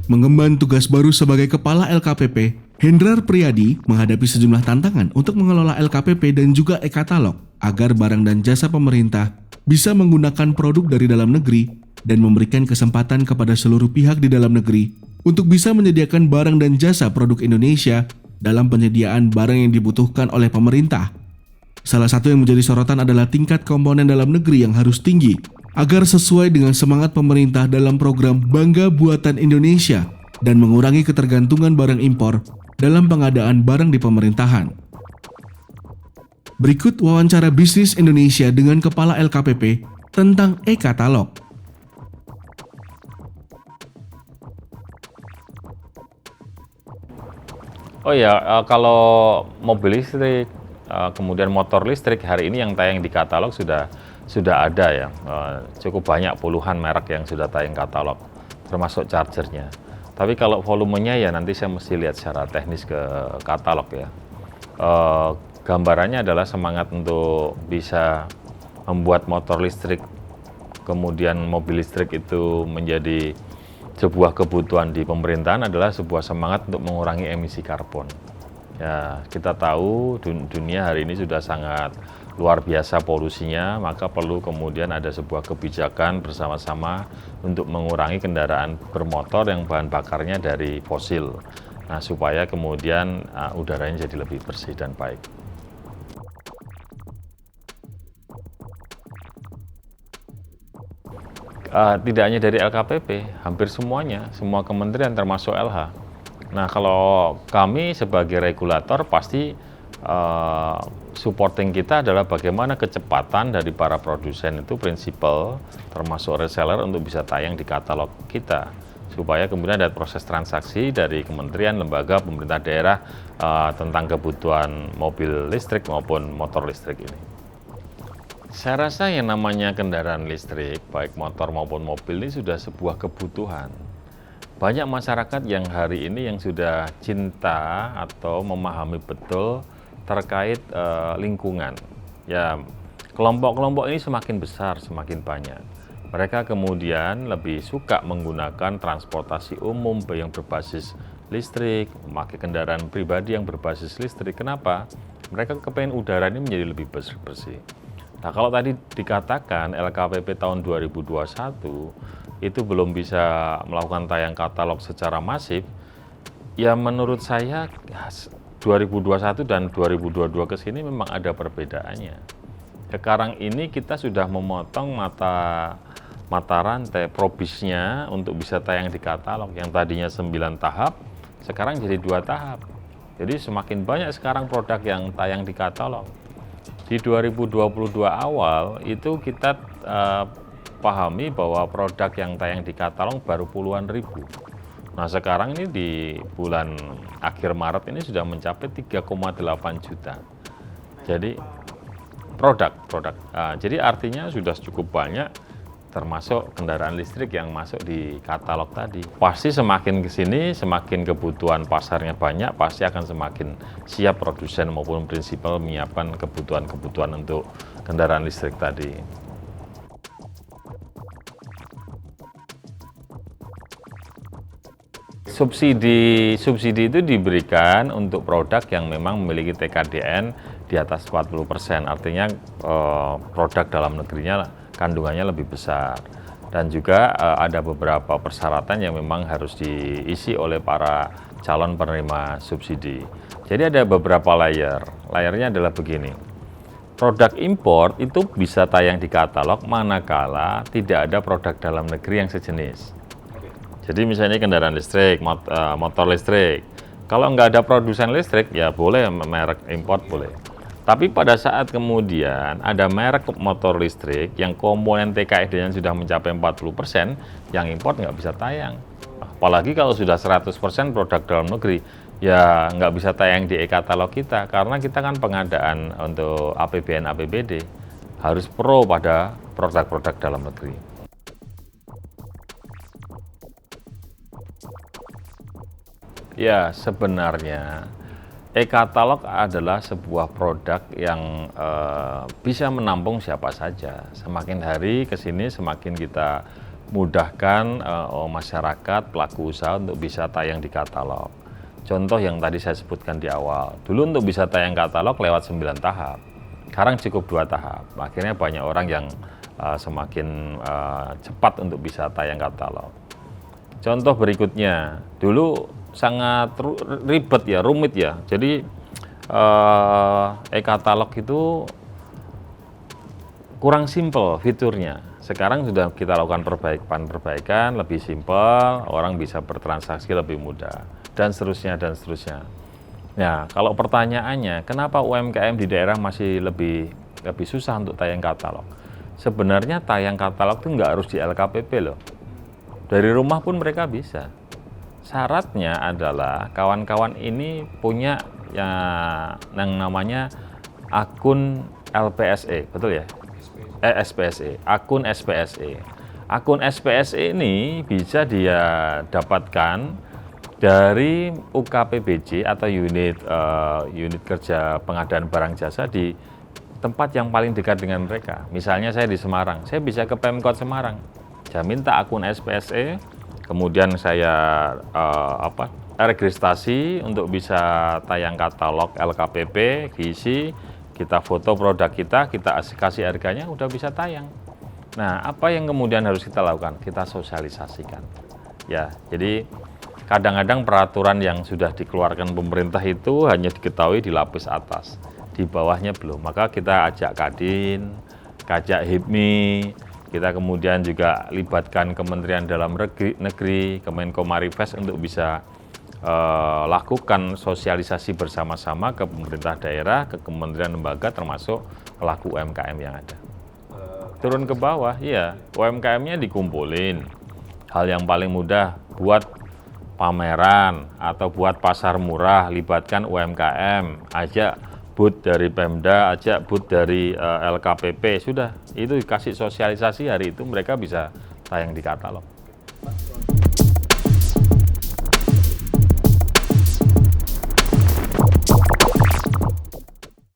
Mengemban tugas baru sebagai Kepala LKPP, Hendrar Priyadi menghadapi sejumlah tantangan untuk mengelola LKPP dan juga e-katalog agar barang dan jasa pemerintah bisa menggunakan produk dari dalam negeri dan memberikan kesempatan kepada seluruh pihak di dalam negeri untuk bisa menyediakan barang dan jasa produk Indonesia dalam penyediaan barang yang dibutuhkan oleh pemerintah. Salah satu yang menjadi sorotan adalah tingkat komponen dalam negeri yang harus tinggi agar sesuai dengan semangat pemerintah dalam program Bangga Buatan Indonesia dan mengurangi ketergantungan barang impor dalam pengadaan barang di pemerintahan. Berikut wawancara bisnis Indonesia dengan Kepala LKPP tentang e-katalog. Oh ya, kalau mobil listrik, kemudian motor listrik hari ini yang tayang di katalog sudah ada ya, cukup banyak puluhan merek yang sudah tayang katalog, termasuk chargernya. Tapi kalau volumenya ya nanti saya mesti lihat secara teknis ke katalog ya. Gambarannya adalah semangat untuk bisa membuat motor listrik, kemudian mobil listrik itu menjadi sebuah kebutuhan di pemerintahan adalah sebuah semangat untuk mengurangi emisi karbon. Ya, kita tahu dunia hari ini sudah sangat luar biasa polusinya, maka perlu kemudian ada sebuah kebijakan bersama-sama untuk mengurangi kendaraan bermotor yang bahan bakarnya dari fosil. Nah, supaya kemudian udaranya jadi lebih bersih dan baik. Tidak hanya dari LKPP, hampir semuanya, semua kementerian termasuk LH. Nah, kalau kami sebagai regulator pasti supporting kita adalah bagaimana kecepatan dari para produsen itu prinsipal, termasuk reseller untuk bisa tayang di katalog kita. Supaya kemudian ada proses transaksi dari kementerian, lembaga, pemerintah daerah tentang kebutuhan mobil listrik maupun motor listrik ini. Saya rasa yang namanya kendaraan listrik, baik motor maupun mobil ini sudah sebuah kebutuhan. Banyak masyarakat yang hari ini yang sudah cinta atau memahami betul terkait lingkungan. Ya, kelompok-kelompok ini semakin besar, semakin banyak. Mereka kemudian lebih suka menggunakan transportasi umum yang berbasis listrik, memakai kendaraan pribadi yang berbasis listrik. Kenapa? Mereka kepengen udara ini menjadi lebih bersih. Nah, kalau tadi dikatakan LKPP tahun 2021 itu belum bisa melakukan tayang katalog secara masif, ya menurut saya 2021 dan 2022 ke sini memang ada perbedaannya. Sekarang ini kita sudah memotong mata rantai probisnya untuk bisa tayang di katalog yang tadinya 9 tahap, sekarang jadi 2 tahap. Jadi semakin banyak sekarang produk yang tayang di katalog. Di 2022 awal itu kita pahami bahwa produk yang tayang di katalog baru puluhan ribu. Nah, sekarang ini di bulan akhir Maret ini sudah mencapai 3,8 juta. Jadi produk. Jadi artinya sudah cukup banyak, termasuk kendaraan listrik yang masuk di katalog tadi. Pasti semakin ke sini, semakin kebutuhan pasarnya banyak, pasti akan semakin siap produsen maupun prinsipal menyiapkan kebutuhan untuk kendaraan listrik tadi. Subsidi itu diberikan untuk produk yang memang memiliki TKDN di atas 40%, artinya produk dalam negerinya kandungannya lebih besar, dan juga ada beberapa persyaratan yang memang harus diisi oleh para calon penerima subsidi. Jadi ada beberapa layernya adalah begini. Produk impor itu bisa tayang di katalog manakala tidak ada produk dalam negeri yang sejenis. Jadi misalnya kendaraan listrik, motor listrik, kalau nggak ada produsen listrik ya boleh merek impor boleh. Tapi pada saat kemudian ada merek motor listrik yang komponen TKD-nya sudah mencapai 40%, yang impor nggak bisa tayang. Apalagi kalau sudah 100% produk dalam negeri, ya nggak bisa tayang di e-katalog kita, karena kita kan pengadaan untuk APBN, APBD, harus pro pada produk-produk dalam negeri. Ya, sebenarnya e-katalog adalah sebuah produk yang bisa menampung siapa saja. Semakin hari ke sini semakin kita mudahkan masyarakat, pelaku usaha untuk bisa tayang di katalog. Contoh yang tadi saya sebutkan di awal, dulu untuk bisa tayang katalog lewat 9 tahap, sekarang cukup 2 tahap. Akhirnya banyak orang yang semakin cepat untuk bisa tayang katalog. Contoh berikutnya, dulu sangat ribet ya, rumit ya. Jadi e-katalog itu kurang simpel fiturnya. Sekarang sudah kita lakukan perbaikan, lebih simpel, orang bisa bertransaksi lebih mudah, dan seterusnya, dan seterusnya. Nah, kalau pertanyaannya, kenapa UMKM di daerah masih lebih susah untuk tayang katalog? Sebenarnya tayang katalog itu nggak harus di LKPP loh. Dari rumah pun mereka bisa. Syaratnya adalah kawan-kawan ini punya yang namanya akun LPSE, betul ya? SPSE, akun SPSE. Akun SPSE ini bisa dia dapatkan dari UKPBJ atau unit kerja pengadaan barang jasa di tempat yang paling dekat dengan mereka. Misalnya saya di Semarang, saya bisa ke Pemkot Semarang. Saya minta akun SPSE, kemudian saya registrasi untuk bisa tayang katalog LKPP, diisi, kita foto produk kita kasih harganya, udah bisa tayang. Nah, apa yang kemudian harus kita lakukan? Kita sosialisasikan. Ya, jadi kadang-kadang peraturan yang sudah dikeluarkan pemerintah itu hanya diketahui di lapis atas, di bawahnya belum. Maka kita ajak Kadin, ajak HIPMI, kita kemudian juga libatkan Kementerian Dalam Negeri, Kemenko Marifest untuk bisa lakukan sosialisasi bersama-sama ke pemerintah daerah, ke kementerian lembaga, termasuk pelaku UMKM yang ada. Turun ke bawah, iya, UMKM-nya dikumpulin. Hal yang paling mudah, buat pameran atau buat pasar murah, libatkan UMKM, ajak booth dari Pemda, ajak booth dari LKPP, sudah, itu dikasih sosialisasi, hari itu mereka bisa tayang di katalog.